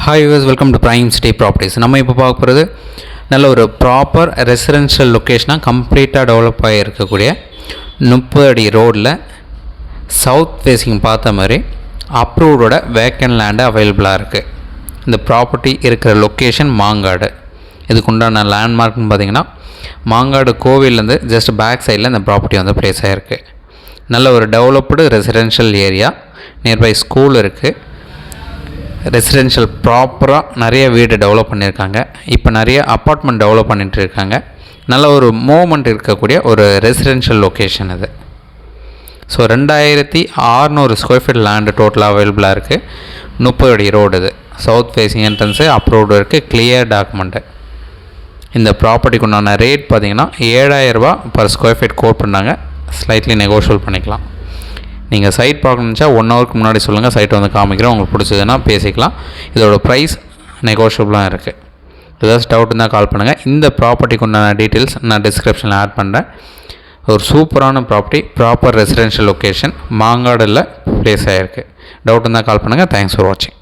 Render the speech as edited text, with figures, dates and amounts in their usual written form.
Hi use welcome to prime city properties. நம்ம இப்போ பார்க்க போகிறது நல்ல ஒரு ப்ராப்பர் ரெசிடென்ஷியல் லொக்கேஷனாக கம்ப்ளீட்டாக டெவலப் ஆகி இருக்கக்கூடிய 30 அடி ரோடில் சவுத் ஃபேஸிங் பார்த்த மாதிரி அப்ரூவ்டோட வேக்கண்ட் லேண்டு அவைலபிளாக இருக்குது. இந்த ப்ராப்பர்ட்டி இருக்கிற லொக்கேஷன் மாங்காடு. இதுக்கு உண்டான லேண்ட்மார்க்னு பார்த்திங்கன்னா மாங்காடு கோவிலேருந்து ஜஸ்ட் பேக் சைடில் இந்த ப்ராப்பர்ட்டி வந்து ப்ளேஸ் ஆகிருக்கு. நல்ல ஒரு developed residential area, nearby school இருக்குது. ரெசிடென்ஷியல் ப்ராப்பராக நிறைய வீடு டெவலப் பண்ணியிருக்காங்க. இப்போ நிறைய அப்பார்ட்மெண்ட் டெவலப் பண்ணிகிட்டு இருக்காங்க. நல்ல ஒரு மூவ்மெண்ட் இருக்கக்கூடிய ஒரு ரெசிடென்ஷியல் லொக்கேஷன் இது. ஸோ 2600 ஸ்கொயர் ஃபீட் லேண்டு டோட்டலாக அவைலபிளாக இருக்குது. 30 அடி ரோடு இது. சவுத் ஃபேஸிங் என்ட்ரன்ஸு அப்ரூவ்டு இருக்குது, கிளியர் டாக்குமெண்ட்டு. இந்த ப்ராப்பர்ட்டிக்கு உண்டான ரேட் பார்த்திங்கன்னா 7000 ரூபா பர் ஸ்கொயர் ஃபீட் கோட் பண்ணாங்க. ஸ்லைட்லி நெகோஷியபிள் பண்ணிக்கலாம். நீங்கள் சைட் பார்க்கணுச்சா 1 ஹவருக்கு முன்னாடி சொல்லுங்கள், சைட் வந்து காமிக்கிறோம். உங்களுக்கு பிடிச்சதுன்னா பேசிக்கலாம். இதோட ப்ரைஸ் நெகோஷியபிளாக இருக்குது. ஏதாச்சும் டவுட் இருந்தால் கால் பண்ணுங்கள். இந்த ப்ராப்பர்ட்டிக்கு உண்டான டீட்டெயில்ஸ் நான் டிஸ்கிரிப்ஷனில் ஆட் பண்ணுறேன். ஒரு சூப்பரான ப்ராப்பர்ட்டி, ப்ராப்பர் ரெசிடென்ஷியல் லொக்கேஷன், மாங்காடில் ப்ளேஸ் ஆகிருக்கு. டவுட் இருந்தால் கால் பண்ணுங்கள். தேங்க்ஸ் ஃபார் வாட்சிங்.